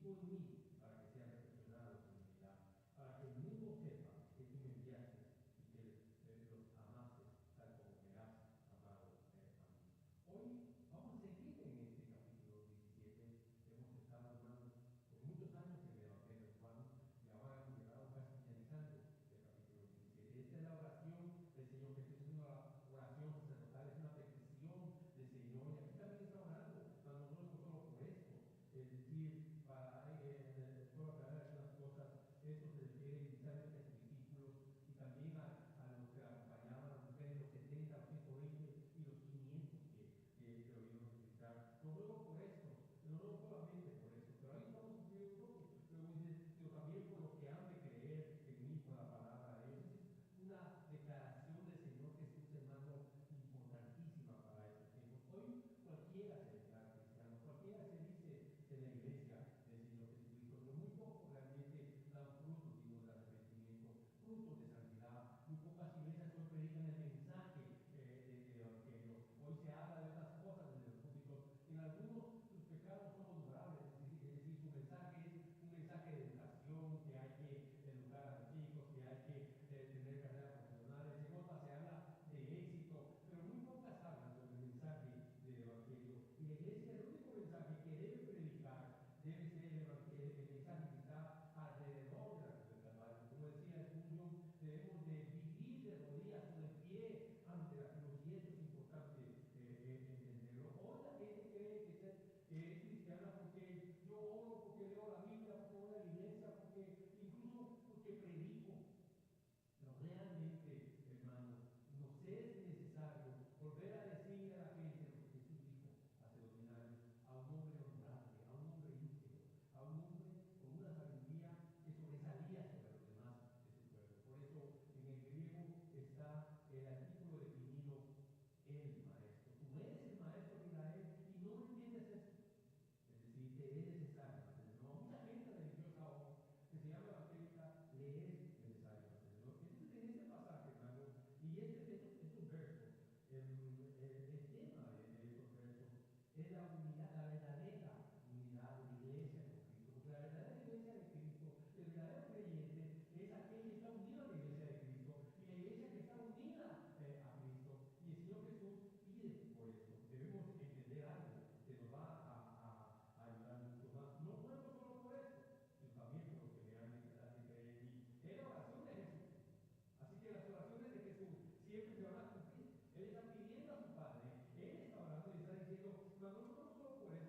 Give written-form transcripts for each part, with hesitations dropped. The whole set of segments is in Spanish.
tú en mí, para que sean perfeccionados en unidad, para que el mundo sepa que tú me enviaste y que los amaste tal como me has amado a mí. Hoy vamos a seguir en este capítulo 17. Hemos estado hablando por muchos años en el Evangelio de Juan y ahora hemos llegado casi finalizando el capítulo 17. Esta es la oración del Señor Jesús, es una oración sacerdotal, es una petición del Señor, y aquí también está orando para nosotros, no solo por esto, es decir, para puedo aclarar algunas cosas. Esto se refiere inicialmente a sus discípulos y también a los que acompañaban, a las mujeres, los 70, los 120 y los 500 que lo vieron explicar. No ruego por esto, no ruego solamente por esto, pero ahí estamos sufriendo un poco. Luego dice, sino también por los que han de creer en mí, por la palabra de ellos. Es una declaración del Señor Jesús, hermano, importantísima para estos tiempos. Hoy cualquiera se declara cristiano, cualquiera se dice de la iglesia del Señor Jesucristo, pero muy pocos realmente dan frutos dignos de arrepentimiento, frutos de santidad. Muy pocas iglesias hoy predican el mensaje del Evangelio. Hoy se habla de otras cosas desde los púlpitos. En algunos sus pecados son durables, es decir, su mensaje es un mensaje de educación, que hay que educar a los chicos, que hay que tener carreras profesionales. En otras se habla de éxito, pero muy pocas hablan sobre el mensaje del Evangelio. Y la iglesia, el único mensaje que debe predicar debe ser el Evangelio, el mensaje que está alrededor de la cruz del Calvario. Como decía Spurgeon, debemos de vivir de rodillas o de pie ante la cruz, y eso es importante entenderlo. Hoy la gente cree que es cristiana porque yo oro, porque leo la Biblia, porque voy a la iglesia, porque incluso porque predico. Pero realmente, hermano, nos es necesario volver a decir a la gente lo que Jesús dijo hace 2000 años, a un hombre honorable, a un hombre íntegro, a un hombre con una sabiduría que sobresalía sobre los demás de su pueblo. Por eso en el griego está el artículo definido el maestro. Tú eres el maestro de Israel y no entiendes esto. Es decir, te es necesario hacerlo. A mucha gente religiosa hoy que se llama evangélica le es necesario hacerlo. Entonces, en este pasaje, hermano, y estos versos, el tema de estos versos es la unidad, la verdadera unidad de la iglesia con Cristo. Porque la verdadera iglesia de Cristo, el verdadero creyente, es aquel que está unido a la iglesia de Cristo y la iglesia que está unida a Cristo. Y el Señor Jesús pide por esto. Debemos entender algo que nos va a ayudar mucho más. No muerto solo por esto, sino también por los que realmente están de creer en mí. Es la oración de Jesús. Así que las oraciones de Jesús siempre se van a cumplir. Él está pidiendo a su Padre, Él está orando y está diciendo, no solo por eso,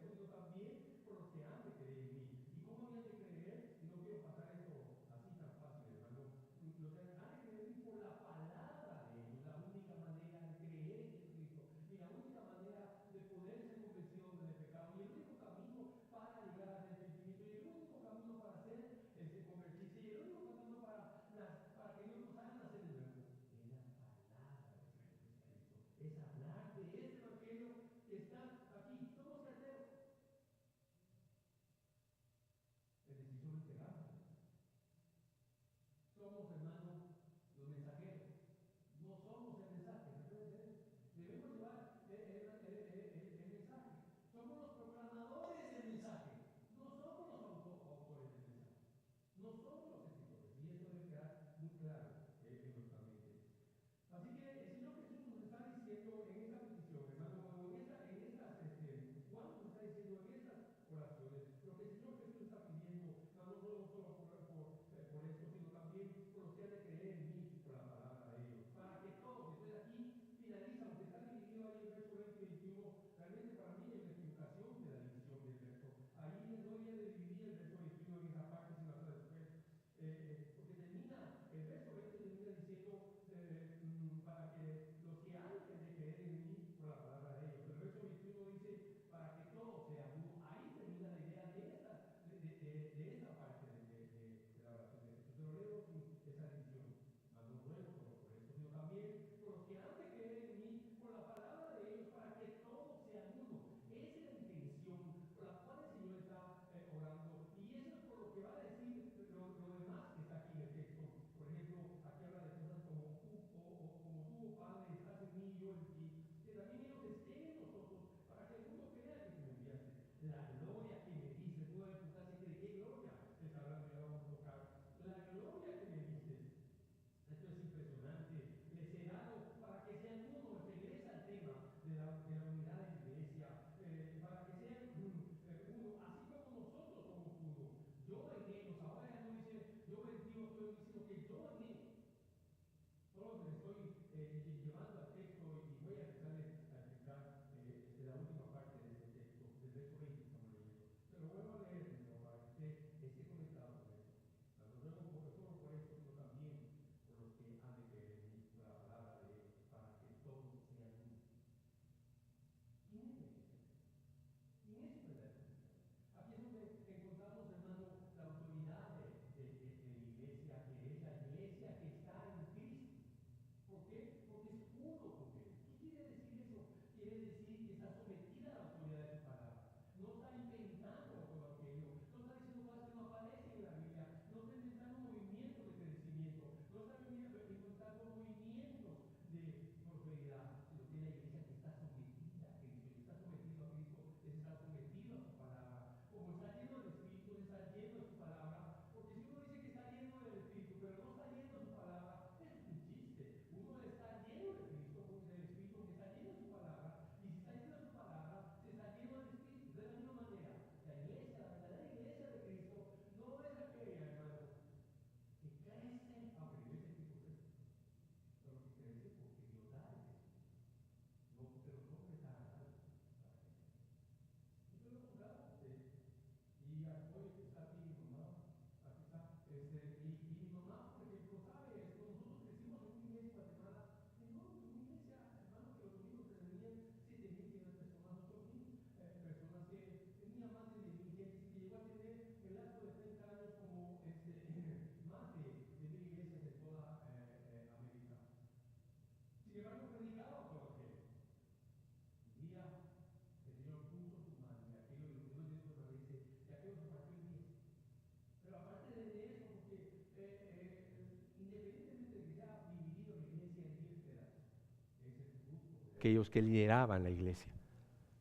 aquellos que lideraban la iglesia.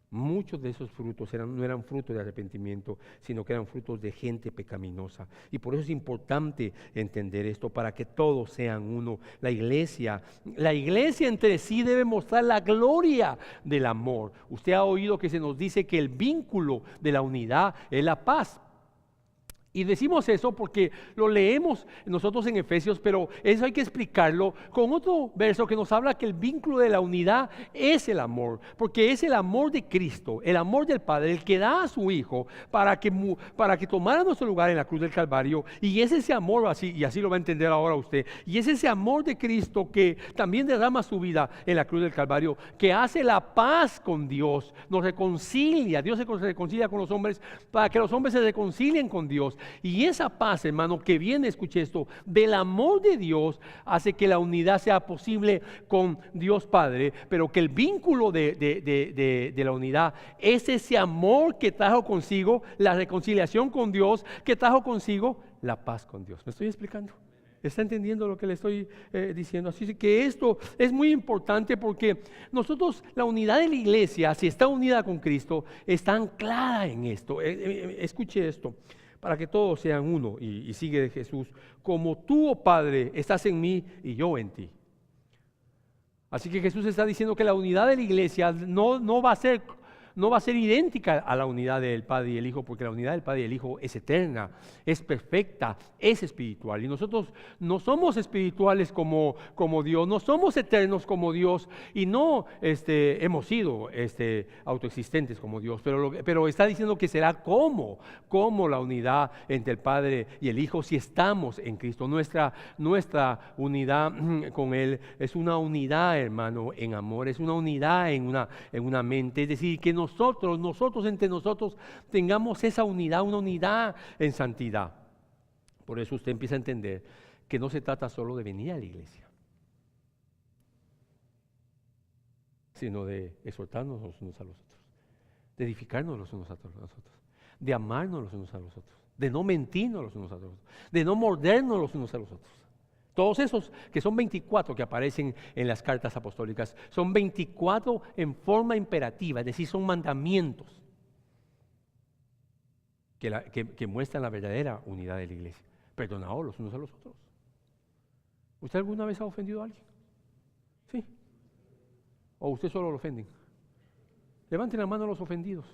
Muchos de esos frutos no eran frutos de arrepentimiento, sino que eran frutos de gente pecaminosa. Y por eso es importante entender esto, para que todos sean uno. La iglesia entre sí debe mostrar la gloria del amor. Usted ha oído que se nos dice que el vínculo de la unidad es la paz. Y decimos eso porque lo leemos nosotros en Efesios, pero eso hay que explicarlo con otro verso que nos habla que el vínculo de la unidad es el amor, porque es el amor de Cristo, el amor del Padre, el que da a su Hijo para que tomara nuestro lugar en la cruz del Calvario. Y es ese amor, y así lo va a entender ahora usted, y es ese amor de Cristo que también derrama su vida en la cruz del Calvario, que hace la paz con Dios, nos reconcilia. Dios se reconcilia con los hombres para que los hombres se reconcilien con Dios. Y esa paz, hermano, que viene, escuche esto, del amor de Dios, hace que la unidad sea posible con Dios Padre, pero que el vínculo de la unidad es ese amor que trajo consigo la reconciliación con Dios, que trajo consigo la paz con Dios. ¿Me estoy explicando? ¿Está entendiendo lo que le estoy diciendo? Así que esto es muy importante porque nosotros, la unidad de la iglesia, si está unida con Cristo, está anclada en esto. Escuche esto. Para que todos sean uno, y sigue de Jesús, como tú, oh Padre, estás en mí y yo en ti. Así que Jesús está diciendo que la unidad de la iglesia no va a ser idéntica a la unidad del Padre y el Hijo, porque la unidad del Padre y el Hijo es eterna, es perfecta, es espiritual. Y nosotros no somos espirituales como Dios, no somos eternos como Dios, y no hemos sido autoexistentes como Dios. Pero está diciendo que será como la unidad entre el Padre y el Hijo si estamos en Cristo. Nuestra unidad con Él es una unidad, hermano, en amor, es una unidad en una mente, es decir, que nosotros entre nosotros tengamos esa unidad, una unidad en santidad. Por eso usted empieza a entender que no se trata solo de venir a la iglesia, sino de exhortarnos los unos a los otros, de edificarnos los unos a los otros, de amarnos los unos a los otros, de no mentirnos los unos a los otros, de no mordernos los unos a los otros. Todos esos que son 24 que aparecen en las cartas apostólicas, son 24 en forma imperativa, es decir, son mandamientos que muestran la verdadera unidad de la iglesia. Perdonaos los unos a los otros. ¿Usted alguna vez ha ofendido a alguien? ¿Sí? ¿O usted solo lo ofenden? Levanten la mano a los ofendidos.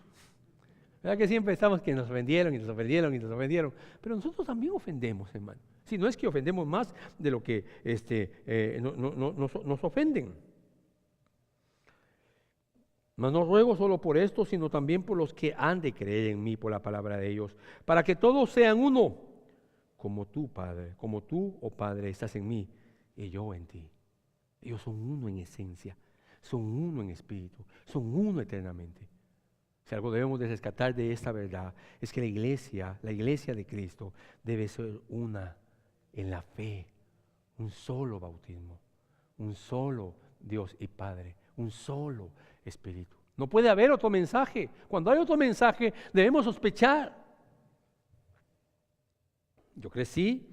¿Verdad que siempre estamos que nos ofendieron y nos ofendieron y nos ofendieron? Pero nosotros también ofendemos, hermano. Si no es que ofendemos más de lo que nos ofenden. Mas no ruego solo por esto, sino también por los que han de creer en mí por la palabra de ellos, para que todos sean uno, como tú, Padre, como tú, oh Padre, estás en mí y yo en ti. Ellos son uno en esencia, son uno en espíritu, son uno eternamente. Si algo debemos de rescatar de esta verdad, es que la iglesia de Cristo debe ser una en la fe, un solo bautismo, un solo Dios y Padre, un solo Espíritu. No puede haber otro mensaje. Cuando hay otro mensaje, debemos sospechar. Yo crecí,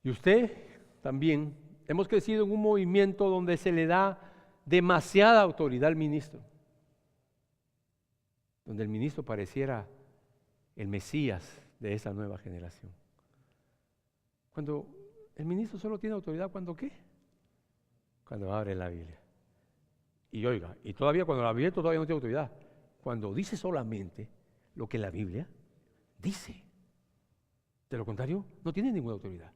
y usted también, hemos crecido en un movimiento donde se le da demasiada autoridad al ministro, donde el ministro pareciera el Mesías de esa nueva generación. Cuando el ministro solo tiene autoridad, ¿cuándo qué? Cuando abre la Biblia. Y oiga, y todavía cuando la Biblia todavía no tiene autoridad, cuando dice solamente lo que la Biblia dice. De lo contrario, no tiene ninguna autoridad.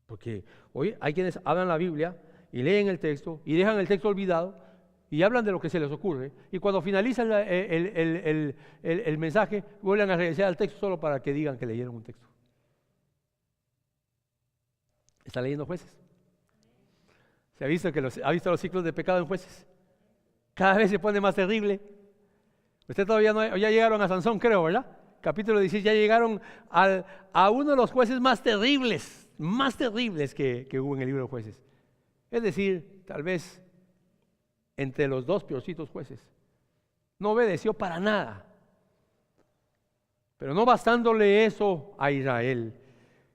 Porque hoy hay quienes hablan la Biblia y leen el texto y dejan el texto olvidado y hablan de lo que se les ocurre, y cuando finaliza el mensaje vuelven a regresar al texto solo para que digan que leyeron un texto. ¿Está leyendo Jueces? ¿Se ha visto ha visto los ciclos de pecado en Jueces? Cada vez se pone más terrible. Usted todavía ya llegaron a Sansón, creo, ¿verdad? Capítulo 16, ya llegaron a uno de los jueces más terribles que hubo en el libro de Jueces. Es decir, tal vez entre los dos peorcitos jueces. No obedeció para nada. Pero no bastándole eso a Israel,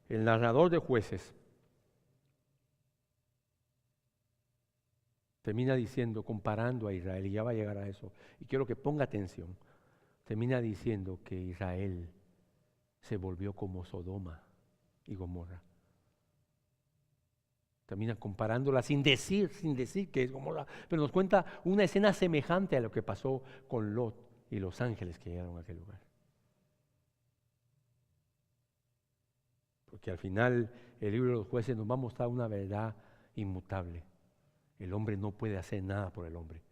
el narrador de Jueces termina diciendo, comparando a Israel, y ya va a llegar a eso, y quiero que ponga atención, termina diciendo que Israel se volvió como Sodoma y Gomorra. Termina comparándola sin decir que es Gomorra, pero nos cuenta una escena semejante a lo que pasó con Lot y los ángeles que llegaron a aquel lugar. Porque al final el libro de los jueces nos va a mostrar una verdad inmutable. El hombre no puede hacer nada por el hombre.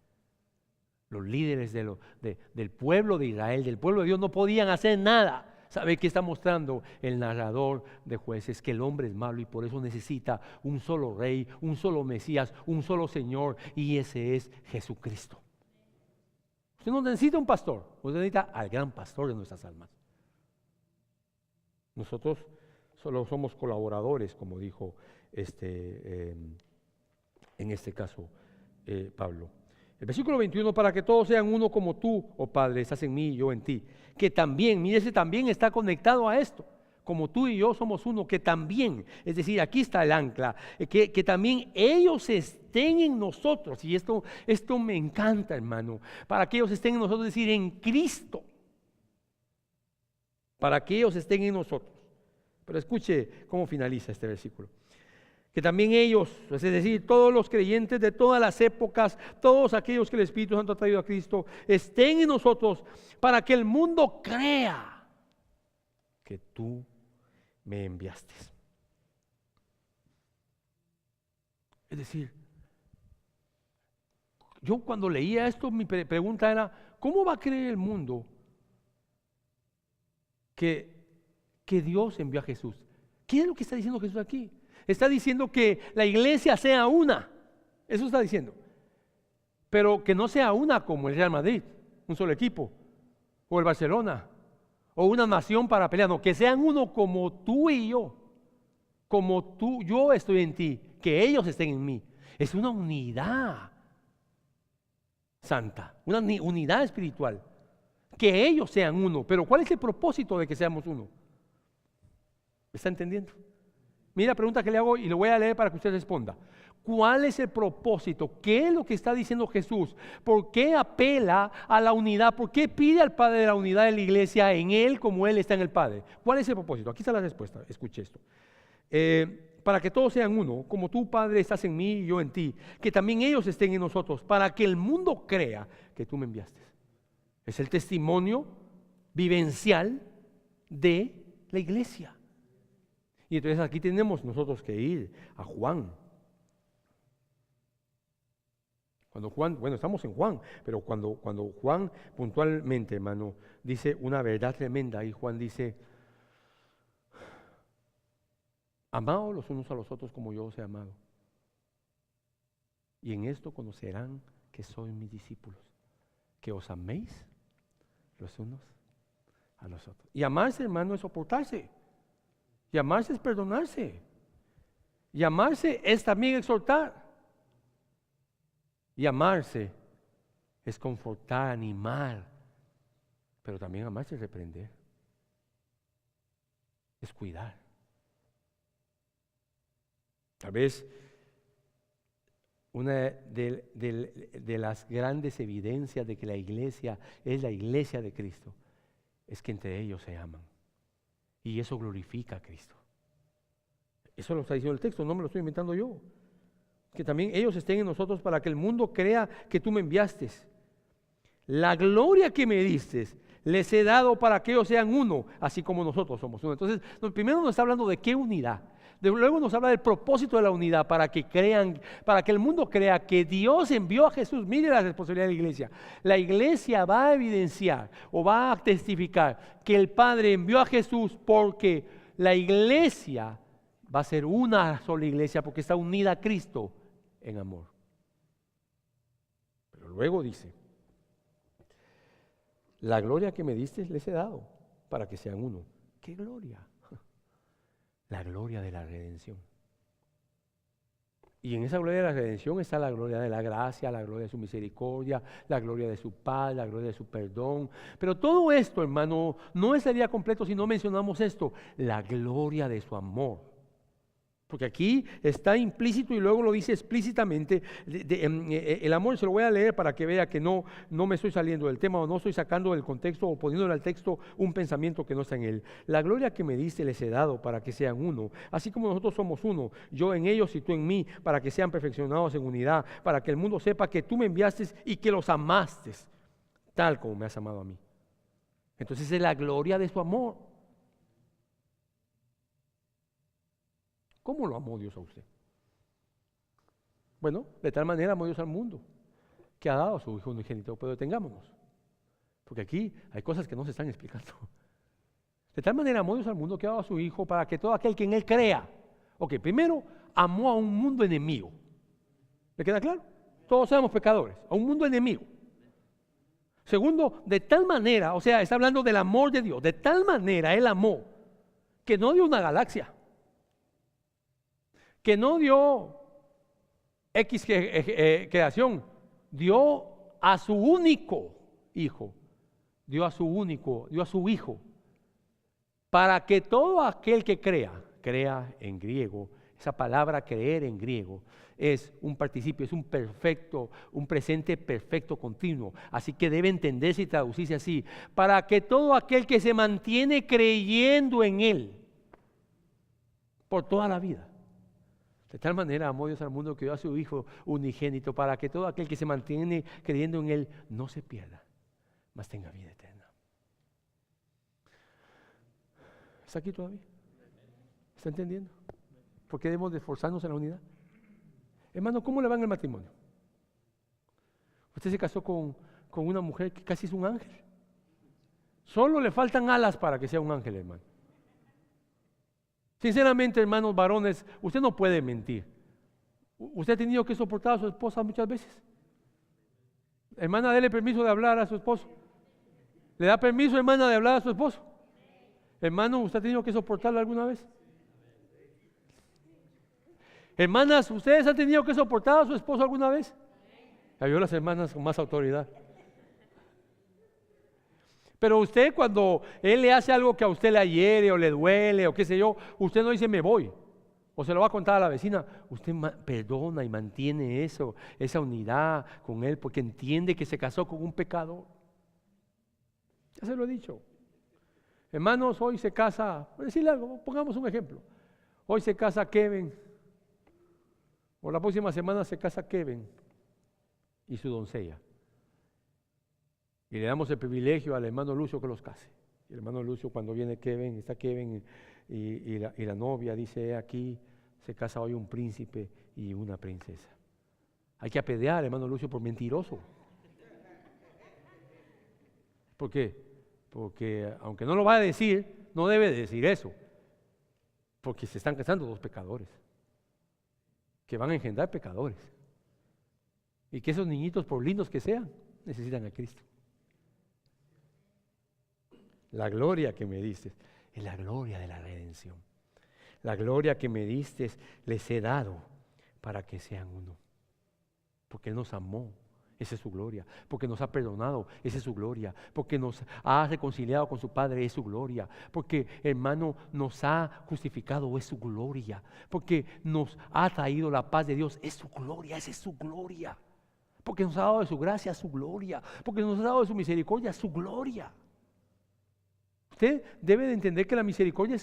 Los líderes del pueblo de Israel, del pueblo de Dios, no podían hacer nada. ¿Sabe qué está mostrando el narrador de Jueces? Que el hombre es malo y por eso necesita un solo rey, un solo Mesías, un solo Señor, y ese es Jesucristo. Usted no necesita un pastor, usted necesita al gran pastor de nuestras almas. Nosotros solo somos colaboradores, como dijo en este caso Pablo. El versículo 21, para que todos sean uno como tú, oh Padre, estás en mí y yo en ti. Que también, mire, ese también está conectado a esto. Como tú y yo somos uno, que también, es decir, aquí está el ancla, que también ellos estén en nosotros. Y esto me encanta, hermano. Para que ellos estén en nosotros, es decir, en Cristo. Para que ellos estén en nosotros. Pero escuche cómo finaliza este versículo. Que también ellos, es decir, todos los creyentes de todas las épocas, todos aquellos que el Espíritu Santo ha traído a Cristo, estén en nosotros para que el mundo crea que tú me enviaste. Es decir, yo cuando leía esto, mi pregunta era, ¿cómo va a creer el mundo que Dios envió a Jesús? ¿Qué es lo que está diciendo Jesús aquí? Está diciendo que la iglesia sea una, eso está diciendo, pero que no sea una como el Real Madrid, un solo equipo, o el Barcelona, o una nación para pelear, no, que sean uno como tú y yo, como tú, yo estoy en ti, que ellos estén en mí. Es una unidad santa, una unidad espiritual, que ellos sean uno. Pero ¿cuál es el propósito de que seamos uno? ¿Me está entendiendo? Mira la pregunta que le hago y lo voy a leer para que usted responda. ¿Cuál es el propósito? ¿Qué es lo que está diciendo Jesús? ¿Por qué apela a la unidad? ¿Por qué pide al Padre de la unidad de la iglesia en Él como Él está en el Padre? ¿Cuál es el propósito? Aquí está la respuesta. Escuche esto. Para que todos sean uno, como tú, Padre, estás en mí y yo en ti, que también ellos estén en nosotros, para que el mundo crea que tú me enviaste. Es el testimonio vivencial de la iglesia. Y entonces aquí tenemos nosotros que ir a Juan. Cuando Juan, bueno, estamos en Juan, pero cuando Juan puntualmente, hermano, dice una verdad tremenda, y Juan dice, amaos los unos a los otros como yo os he amado. Y en esto conocerán que sois mis discípulos, que os améis los unos a los otros. Y amarse, hermano, es soportarse. Y amarse es perdonarse. Y amarse es también exhortar. Y amarse es confortar, animar. Pero también amarse es reprender. Es cuidar. Tal vez una de las grandes evidencias de que la iglesia es la iglesia de Cristo es que entre ellos se aman. Y eso glorifica a Cristo. Eso lo está diciendo el texto, no me lo estoy inventando yo. Que también ellos estén en nosotros para que el mundo crea que tú me enviaste. La gloria que me diste les he dado para que ellos sean uno, así como nosotros somos uno. Entonces, primero nos está hablando de qué unidad. Luego nos habla del propósito de la unidad, para que crean, para que el mundo crea que Dios envió a Jesús. Mire la responsabilidad de la iglesia. La iglesia va a evidenciar o va a testificar que el Padre envió a Jesús, porque la iglesia va a ser una sola iglesia, porque está unida a Cristo en amor. Pero luego dice, la gloria que me diste les he dado para que sean uno. ¿Qué gloria? La gloria de la redención. Y en esa gloria de la redención está la gloria de la gracia, la gloria de su misericordia, la gloria de su paz, la gloria de su perdón. Pero todo esto, hermano, no estaría completo si no mencionamos esto, la gloria de su amor. Porque aquí está implícito y luego lo dice explícitamente. El amor, se lo voy a leer para que vea que no me estoy saliendo del tema o no estoy sacando del contexto o poniéndole al texto un pensamiento que no está en él. La gloria que me diste les he dado para que sean uno, así como nosotros somos uno, yo en ellos y tú en mí, para que sean perfeccionados en unidad, para que el mundo sepa que tú me enviaste y que los amaste, tal como me has amado a mí. Entonces es la gloria de su amor. ¿Cómo lo amó Dios a usted? Bueno, de tal manera amó Dios al mundo, que ha dado a su Hijo unigénito, pero detengámonos, porque aquí hay cosas que no se están explicando. De tal manera amó Dios al mundo que ha dado a su Hijo para que todo aquel que en Él crea. Ok, primero, amó a un mundo enemigo. ¿Le queda claro? Todos somos pecadores, a un mundo enemigo. Segundo, de tal manera, o sea, está hablando del amor de Dios, de tal manera Él amó, que no dio una galaxia, que no dio X creación, dio a su único Hijo, dio a su Hijo, para que todo aquel que crea en griego, esa palabra creer en griego es un participio, es un perfecto, un presente perfecto continuo, así que debe entenderse y traducirse así, para que todo aquel que se mantiene creyendo en Él, por toda la vida. De tal manera amó Dios al mundo que dio a su Hijo unigénito para que todo aquel que se mantiene creyendo en Él no se pierda, mas tenga vida eterna. ¿Está aquí todavía? ¿Está entendiendo? ¿Por qué debemos de esforzarnos en la unidad? Hermano, ¿cómo le va en el matrimonio? Usted se casó con una mujer que casi es un ángel. Solo le faltan alas para que sea un ángel, hermano. Sinceramente, hermanos varones, usted no puede mentir. ¿Usted ha tenido que soportar a su esposa muchas veces? Hermana, dele permiso de hablar a su esposo. ¿Le da permiso, hermana, de hablar a su esposo? Hermano, ¿usted ha tenido que soportarla alguna vez? Hermanas, ¿ustedes han tenido que soportar a su esposo alguna vez? Yo las hermanas con más autoridad. Pero usted, cuando él le hace algo que a usted le hiere o le duele o qué sé yo, usted no dice me voy o se lo va a contar a la vecina. Usted perdona y mantiene esa unidad con él porque entiende que se casó con un pecador. Ya se lo he dicho. Hermanos, hoy se casa, por decirle algo, pongamos un ejemplo. Hoy se casa Kevin, o la próxima semana se casa Kevin y su doncella. Y le damos el privilegio al hermano Lucio que los case. Y el hermano Lucio, cuando viene Kevin, está Kevin y la novia, dice, aquí se casa hoy un príncipe y una princesa. Hay que apedrear, hermano Lucio, por mentiroso. ¿Por qué? Porque aunque no lo va a decir, no debe decir eso. Porque se están casando dos pecadores, que van a engendrar pecadores. Y que esos niñitos, por lindos que sean, necesitan a Cristo. La gloria que me diste es la gloria de la redención. La gloria que me diste les he dado para que sean uno. Porque Él nos amó, esa es su gloria. Porque nos ha perdonado, esa es su gloria. Porque nos ha reconciliado con su Padre, es su gloria. Porque, hermano, nos ha justificado, es su gloria. Porque nos ha traído la paz de Dios, es su gloria, esa es su gloria. Porque nos ha dado de su gracia, su gloria. Porque nos ha dado de su misericordia, su gloria. Usted debe de entender que la misericordia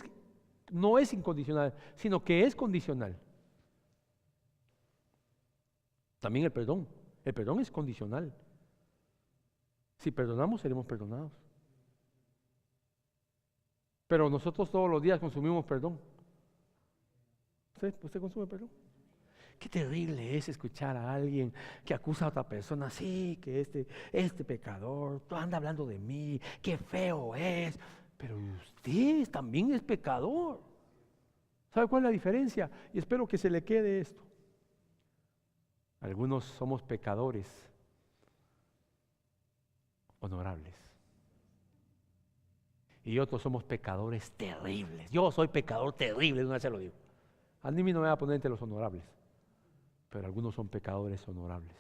no es incondicional, sino que es condicional. También el perdón es condicional. Si perdonamos, seremos perdonados. Pero nosotros todos los días consumimos perdón. ¿Usted consume perdón? Qué terrible es escuchar a alguien que acusa a otra persona, sí, que este pecador anda hablando de mí, qué feo es. Pero usted también es pecador. ¿Sabe cuál es la diferencia? Y espero que se le quede esto. Algunos somos pecadores honorables. Y otros somos pecadores terribles. Yo soy pecador terrible, una vez se lo digo. A mí no me va a poner entre los honorables. Pero algunos son pecadores honorables.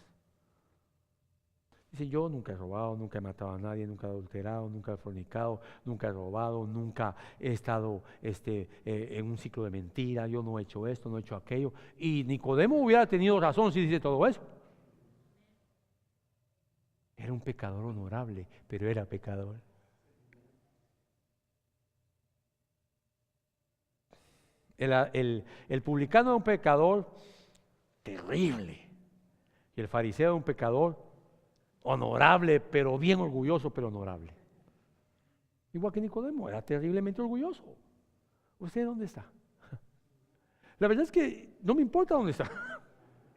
Dice, yo nunca he robado, nunca he matado a nadie, nunca he adulterado, nunca he fornicado, nunca he robado, nunca he estado en un ciclo de mentira, yo no he hecho esto, no he hecho aquello. Y Nicodemo hubiera tenido razón si dice todo eso. Era un pecador honorable, pero era pecador. El publicano era un pecador terrible. Y el fariseo era un pecador honorable, pero bien orgulloso, pero honorable. Igual que Nicodemo, era terriblemente orgulloso. ¿Usted dónde está? La verdad es que no me importa dónde está.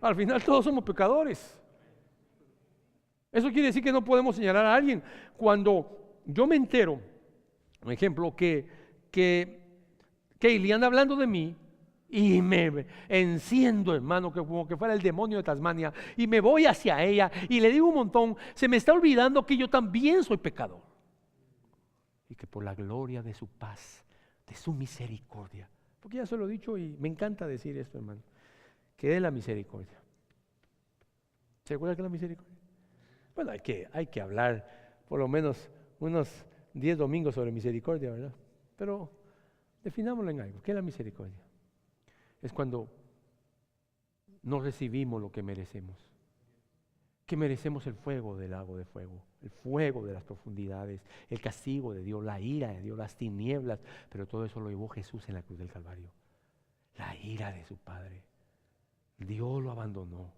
Al final todos somos pecadores. Eso quiere decir que no podemos señalar a alguien. Cuando yo me entero, por ejemplo, que Kaylee anda hablando de mí y me enciendo, hermano, que como que fuera el demonio de Tasmania, y me voy hacia ella y le digo un montón, se me está olvidando que yo también soy pecador y que por la gloria de su paz, de su misericordia, porque ya se lo he dicho y me encanta decir esto, hermano, que de la misericordia. ¿Se acuerda que la misericordia? Bueno, hay que hablar por lo menos unos 10 domingos sobre misericordia, ¿verdad? Pero definámoslo en algo. ¿Qué es la misericordia? Es cuando no recibimos lo que merecemos. Que merecemos el fuego del lago de fuego, el fuego de las profundidades, el castigo de Dios, la ira de Dios, las tinieblas, pero todo eso lo llevó Jesús en la cruz del Calvario. La ira de su Padre. Dios lo abandonó.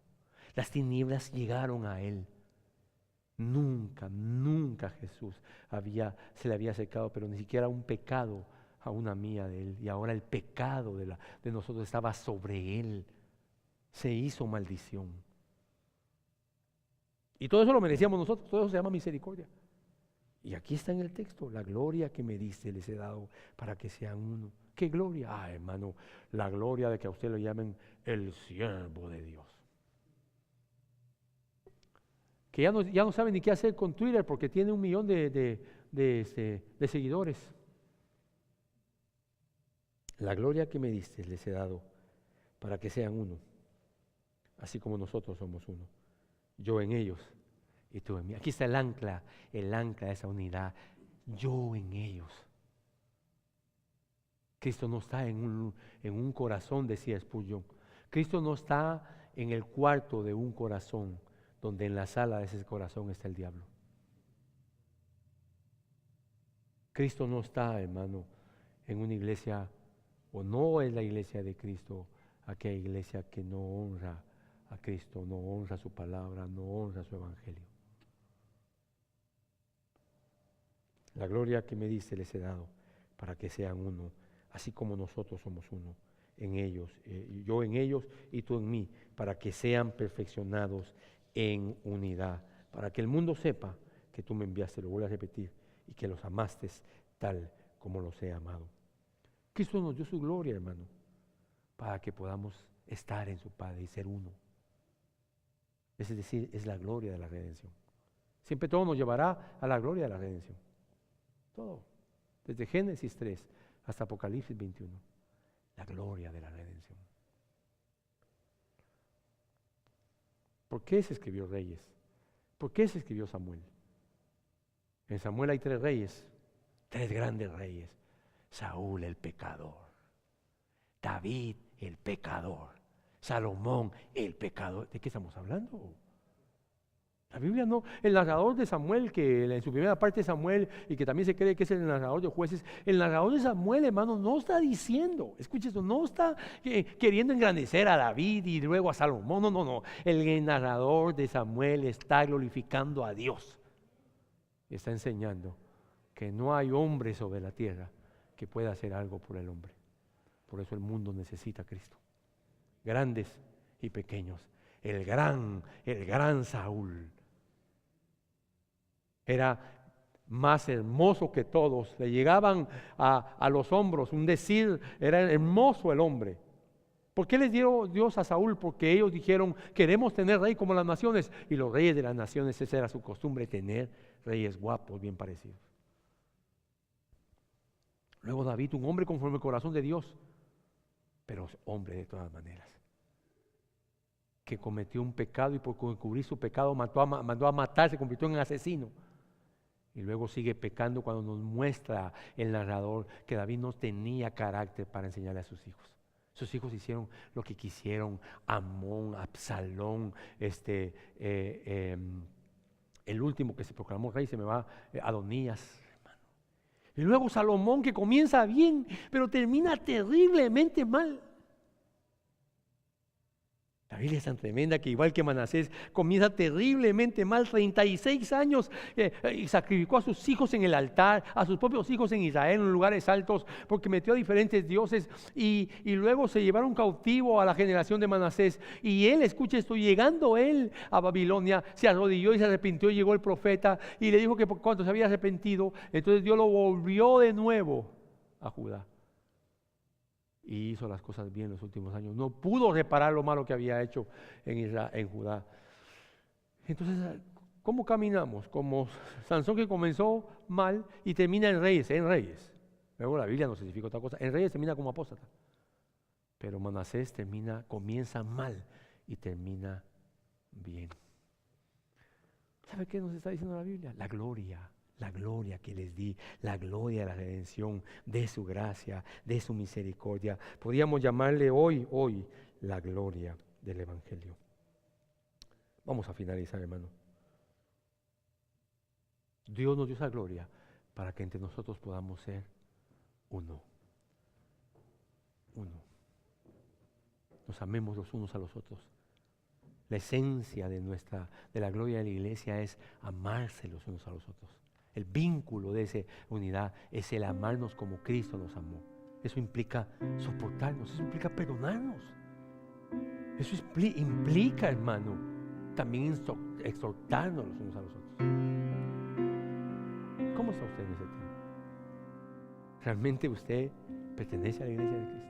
Las tinieblas llegaron a Él. Nunca, nunca Jesús se le había acercado, pero ni siquiera un pecado a una mía de Él. Y ahora el pecado de nosotros estaba sobre Él. Se hizo maldición. Y todo eso lo merecíamos nosotros, todo eso se llama misericordia. Y aquí está en el texto, la gloria que me diste les he dado para que sean uno. ¿Qué gloria? Ah, hermano, la gloria de que a usted lo llamen el siervo de Dios. Que ya no sabe ni qué hacer con Twitter porque tiene 1 millón de seguidores. La gloria que me diste les he dado para que sean uno, así como nosotros somos uno. Yo en ellos y tú en mí. Aquí está el ancla de esa unidad. Yo en ellos. Cristo no está en un corazón, decía Spurgeon. Cristo no está en el cuarto de un corazón, donde en la sala de ese corazón está el diablo. Cristo no está, hermano, en una iglesia, o no es la iglesia de Cristo, aquella iglesia que no honra a Cristo, no honra su palabra, no honra su evangelio. La gloria que me diste les he dado para que sean uno, así como nosotros somos uno en ellos, yo en ellos y tú en mí, para que sean perfeccionados en unidad, para que el mundo sepa que tú me enviaste, lo voy a repetir, y que los amaste tal como los he amado. Cristo nos dio su gloria, hermano, para que podamos estar en su Padre y ser uno. Es decir, es la gloria de la redención. Siempre todo nos llevará a la gloria de la redención. Todo. Desde Génesis 3 hasta Apocalipsis 21. La gloria de la redención. ¿Por qué se escribió Reyes? ¿Por qué se escribió Samuel? En Samuel hay 3 reyes, 3 grandes reyes. Saúl el pecador, David el pecador, Salomón el pecador. ¿De qué estamos hablando? La Biblia no, el narrador de Samuel, que en su primera parte de Samuel, y que también se cree que es el narrador de Jueces, el narrador de Samuel, hermano, no está diciendo, escuche esto, no está queriendo engrandecer a David y luego a Salomón, no. El narrador de Samuel está glorificando a Dios. Está enseñando que no hay hombre sobre la tierra que pueda hacer algo por el hombre. Por eso el mundo necesita a Cristo. Grandes y pequeños. El gran Saúl era más hermoso que todos. Le llegaban a los hombros, un decir, era hermoso el hombre. ¿Por qué les dio Dios a Saúl? Porque ellos dijeron, queremos tener rey como las naciones. Y los reyes de las naciones, esa era su costumbre, tener reyes guapos, bien parecidos. Luego David, un hombre conforme al corazón de Dios, pero hombre de todas maneras. que cometió un pecado y por cubrir su pecado mandó a matar, se convirtió en asesino. Y luego sigue pecando cuando nos muestra el narrador que David no tenía carácter para enseñarle a sus hijos. Sus hijos hicieron lo que quisieron. Amón, Absalón, el último que se proclamó rey, se me va, Adonías. Y luego Salomón, que comienza bien, pero termina terriblemente mal. La Biblia es tan tremenda que igual que Manasés comienza terriblemente mal, 36 años, y sacrificó a sus hijos en el altar, a sus propios hijos en Israel, en lugares altos, porque metió a diferentes dioses, y luego se llevaron cautivo a la generación de Manasés. Y él, escuche esto, llegando él a Babilonia, se arrodilló y se arrepintió, y llegó el profeta y le dijo que por cuanto se había arrepentido, entonces Dios lo volvió de nuevo a Judá. Y hizo las cosas bien en los últimos años. No pudo reparar lo malo que había hecho en Judá. Entonces, ¿cómo caminamos? Como Sansón, que comenzó mal y termina en Reyes. Luego la Biblia nos especifica otra cosa. En Reyes termina como apóstata. Pero Manasés comienza mal y termina bien. ¿Sabe qué nos está diciendo la Biblia? La gloria que les di, la gloria de la redención, de su gracia, de su misericordia. Podríamos llamarle hoy la gloria del Evangelio. Vamos a finalizar, hermano. Dios nos dio esa gloria para que entre nosotros podamos ser uno. Nos amemos los unos a los otros. La esencia de la gloria de la iglesia es amarse los unos a los otros. El vínculo de esa unidad es el amarnos como Cristo nos amó. Eso implica soportarnos, eso implica perdonarnos. Eso implica, hermano, también exhortarnos los unos a los otros. ¿Cómo está usted en ese tema? ¿Realmente usted pertenece a la iglesia de Cristo?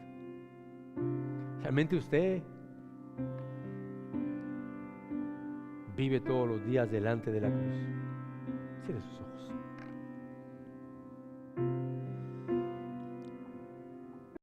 ¿Realmente usted vive todos los días delante de la cruz? Cierre sus ojos.